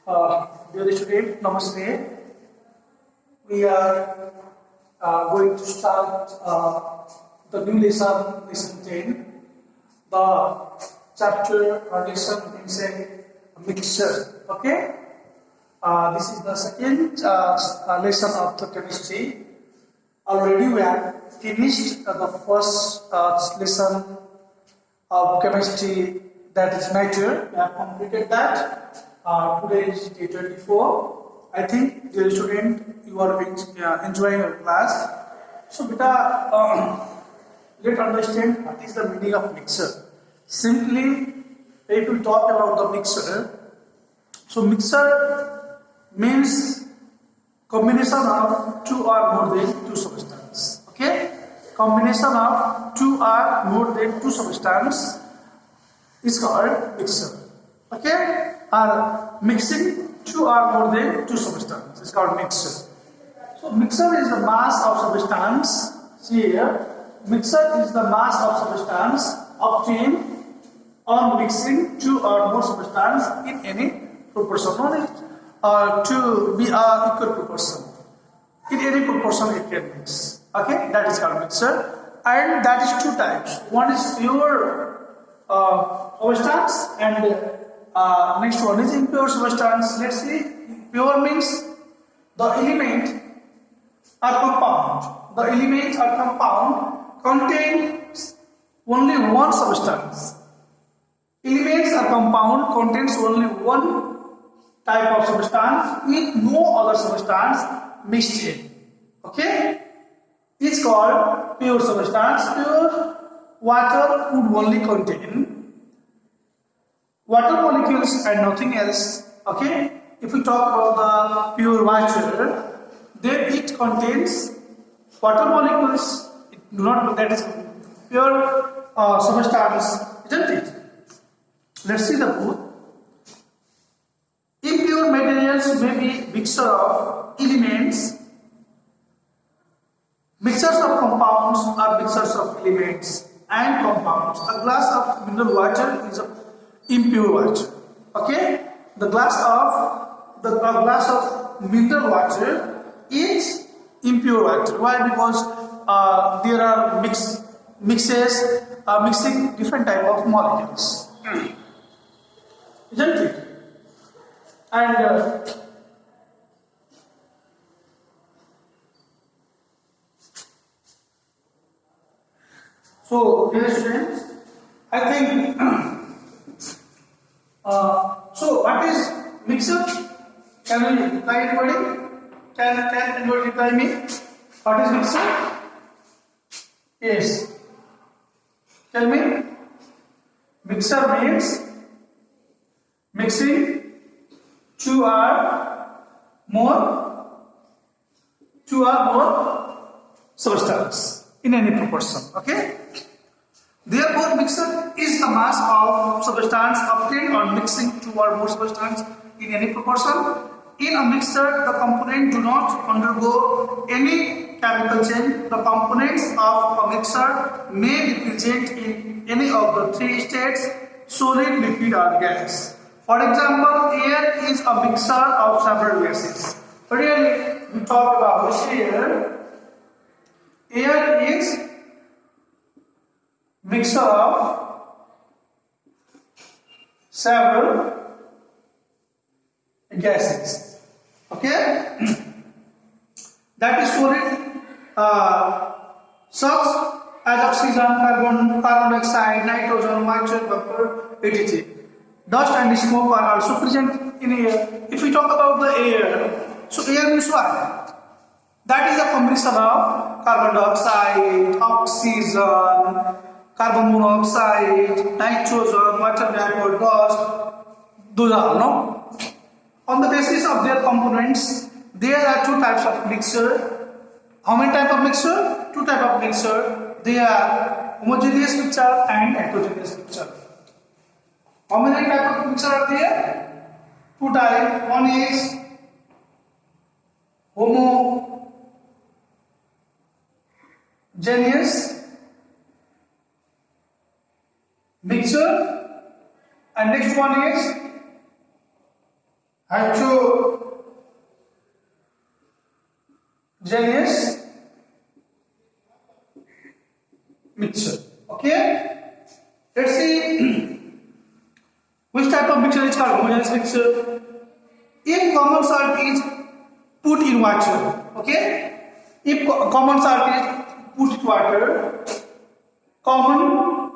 Dear student, Namaste. We are going to start the new lesson, lesson 10. The chapter or lesson is a mixture. Okay. This is the second lesson of the chemistry. Already we have finished the first lesson of chemistry, that is nature. We have completed that. Today is day 24. I think, dear student, you are enjoying your class. So, beta, let's understand what is the meaning of mixture. Simply, if we talk about the mixture, so mixture means combination of two or more than two substances. Okay, combination of two or more than two substances is called mixture. Okay, or mixing two or more than two substances is called mixture. So mixture is the mass of substance. See here, mixture is the mass of substance obtained on mixing two or more substances in any proportion. To be equal proportion. In any proportion it can mix. Okay, that is called mixture, and that is two types. One is pure substance, and next one is impure substance. Let's see. Pure means the element or compound. The element or compound contains only one substance. Elements or compound contains only one type of substance with no other substance mixed in. Okay? It's called pure substance. Pure water would only contain water molecules and nothing else. Okay? If we talk about the pure water, then it contains water molecules. It do not, that is pure substance, isn't it? Let's see the proof. Impure materials may be mixture of elements, mixtures of compounds or mixtures of elements and compounds. A glass of mineral water is impure water. Okay, the glass of mineral water is impure water. Why? Because there are mixes mixing different type of molecules, isn't it? And so, dear students, I think so. What is mixture? Can you reply anybody? Can anybody reply me? What is mixture? Yes. Tell me. Mixture means mixing two or more substance in any proportion. Okay. Therefore, mixture is the mass of substance obtained on mixing two or more substance in any proportion. In a mixture, the components do not undergo any chemical change. The components of a mixture may be present in any of the three states: solid, liquid, or gas. For example, air is a mixture of several gases. Really, we talk about air. Air is mixture of several gases. Okay, that is solid. Such as oxygen, carbon dioxide, nitrogen, nitrogen vapor, etc. Dust and smoke are also present in air. If we talk about the air, so air means what? That is a combination of carbon dioxide, oxygen, carbon monoxide, nitrogen, water vapor, dust. Those are no. On the basis of their components, there are two types of mixture. How many types of mixture? Two types of mixture. They are homogeneous mixture and heterogeneous mixture. How many types of mixture are there? Two types. One is homogeneous mixture, and next one is heterogeneous mixture. Okay, let's see which type of mixture is called homogeneous mixture. If common salt is put in water, okay, if common salt is put in water, common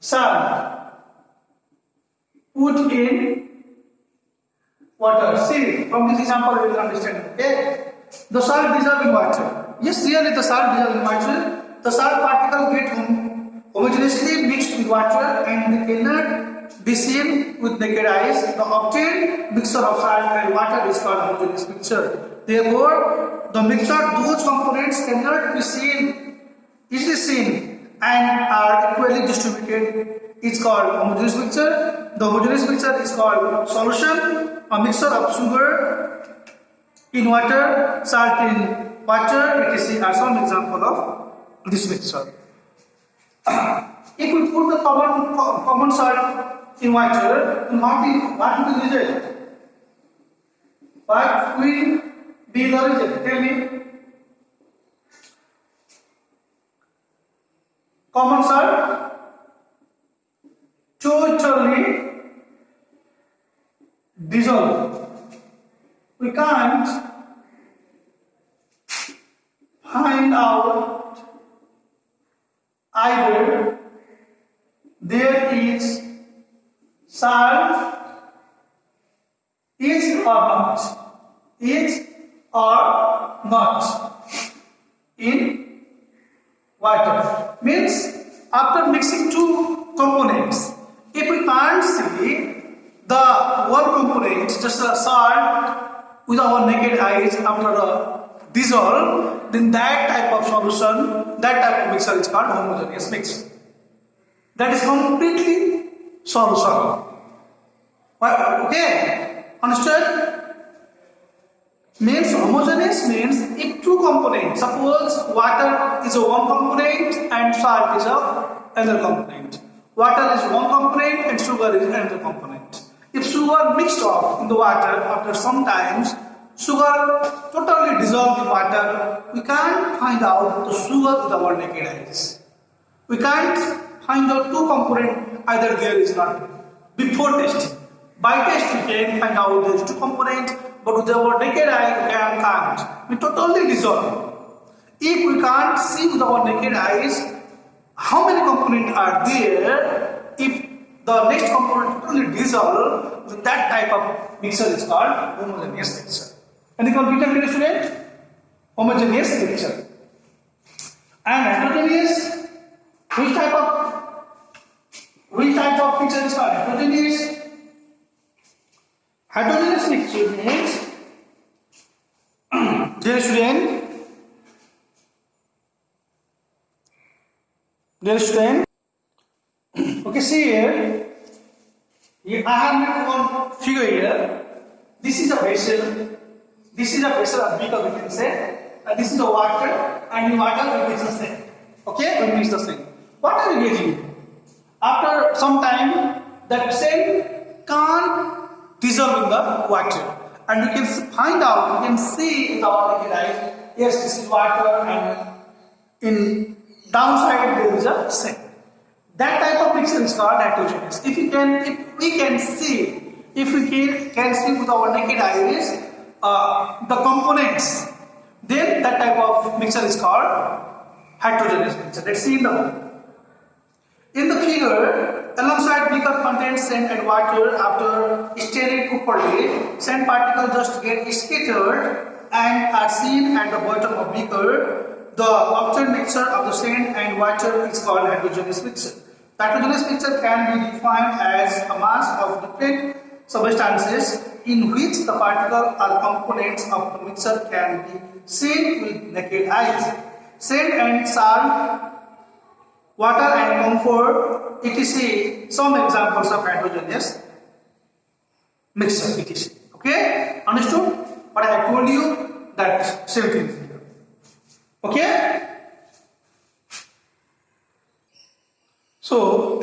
salt put in water. See, from this example you will understand. Okay, the salt dissolved in water. Yes, really the salt dissolved in water. The salt particle get homogeneously mixed with water and they cannot be seen with naked eyes. The obtained mixture of salt and water is called homogeneous mixture. Therefore, the mixture, those components cannot be seen, easily seen and are equally distributed. It's called homogeneous mixture. The homogeneous mixture is called solution, a mixture of sugar in water, salt in water, etc. are some example of this mixture. If we put the common salt in water, then what will be the result? What will be the result? Tell me. Common salt totally dissolve. We can't find out either there is salt is or not in water. Means after mixing two components, if we can't see the one component, just the salt, with our naked eyes after the dissolve, then that type of solution, that type of mixture is called homogeneous mixture. That is completely solution. Okay, understood? Means homogeneous means if two components, suppose water is a one component and salt is another component. Water is one component and sugar is another component. If sugar mixed off in the water after some times, sugar totally dissolved in water, we can't find out the sugar with our naked eyes. We can't find out two components, either there is not. Before testing, by test we can find out there is two components, but with our naked eye we can't. We totally dissolve. If we can't see with our naked eyes how many components are there, if the next component totally dissolve, then that type of mixture is called homogeneous mixture. Any confusion, dear student? Homogeneous mixture. And heterogeneous, which type of mixture is called heterogeneous? Heterogeneous mixture means, dear student, okay, see here, I have made one figure here. This is a vessel. This is a vessel of beaker, we can say. And this is the water, and in water we mix the same. Okay, we mix the same. What are we getting? After some time, that same can't dissolve in the water, and we can find out, we can see with our naked eyes, yes, this is water, and in downside there is a same. That type of mixture is called heterogeneous. If we can see with our naked eyes the components, then that type of mixture is called heterogeneous mixture. Let's see in the figure, alongside beaker contains sand and water. After stirring properly, sand particles just get scattered and are seen at the bottom of beaker. The obtained mixture of the sand and water is called heterogeneous mixture. The heterogeneous mixture can be defined as a mass of different substances in which the particles or components of the mixture can be seen with naked eyes. Sand and salt, water and camphor, etc. Some examples of heterogeneous mixture, etc. Okay, understood? But I have told you that same thing here. Okay. So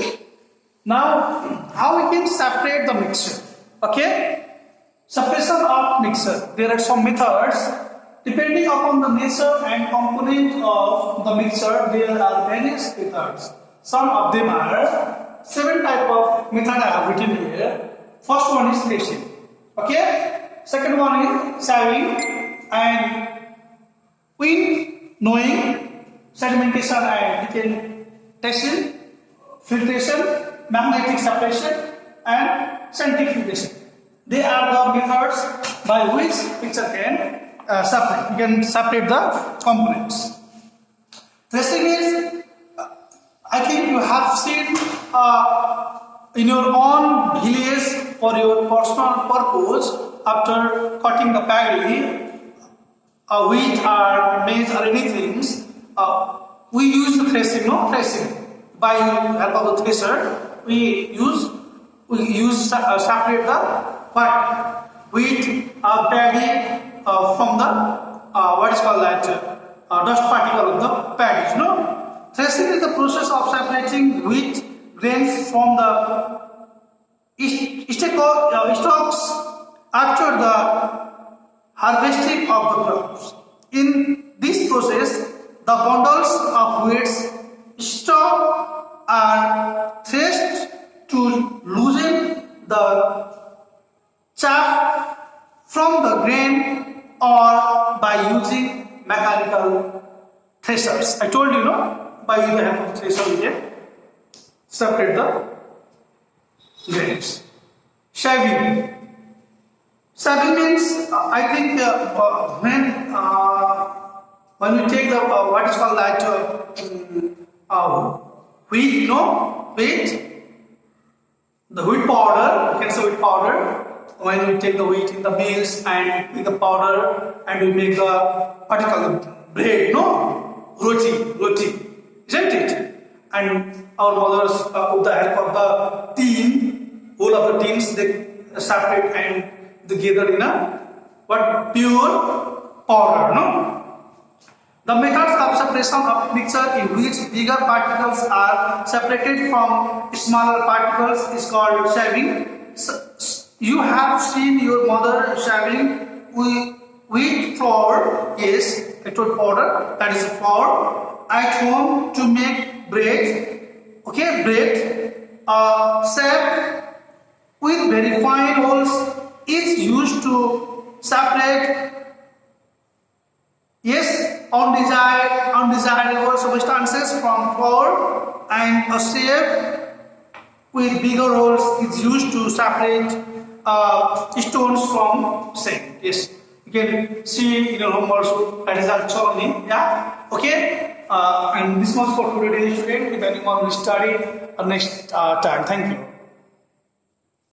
now how we can separate the mixture? Okay. of mixture. There are some methods. Depending upon the nature and component of the mixture, there are various methods. Some of them are 7 type of method I have written here. First one is threshing. Okay. Second one is sieving and winnowing, sedimentation and decantation, filtration, magnetic separation and centrifugation. They are the methods by which mixture can separate. You can separate the components. Threshing is, I think you have seen in your own village for your personal purpose. After cutting the paddy, wheat or maize or anything, we use the threshing. No threshing by help of the thresher. We use separate the wheat paddy from the what is called that dust particle of the paddies. No, threshing is the process of separating wheat grains from the stalks after the harvesting of the crops. In this process, the bundles of wheat stalk are threshed to loosen the chaff from the grain or by using mechanical threshers. I told you, by the help of thresher we can separate the grains. Sieving. Sieving means, I think when we take the what is called that wheat, wheat, the wheat powder, you can say wheat powder. When we take the wheat in the mills and make the powder and we make the what is called the bread, roti, isn't it? And our mothers, with the help of the tin, all of the tins, they separate and they gather in a pure powder. The methods of separation of mixture in which bigger particles are separated from smaller particles is called sieving. You have seen your mother sieving wheat flour, yes, actual powder, that is flour, at home to make bread. Okay, bread. Sieve with very fine holes is used to separate, yes, undesirable substances from flour, and a sieve with bigger holes is used to separate stones from sand. Yes, you can see in your home also that is actually, yeah, okay. And this was for today, student. If anyone will study next time. Thank you.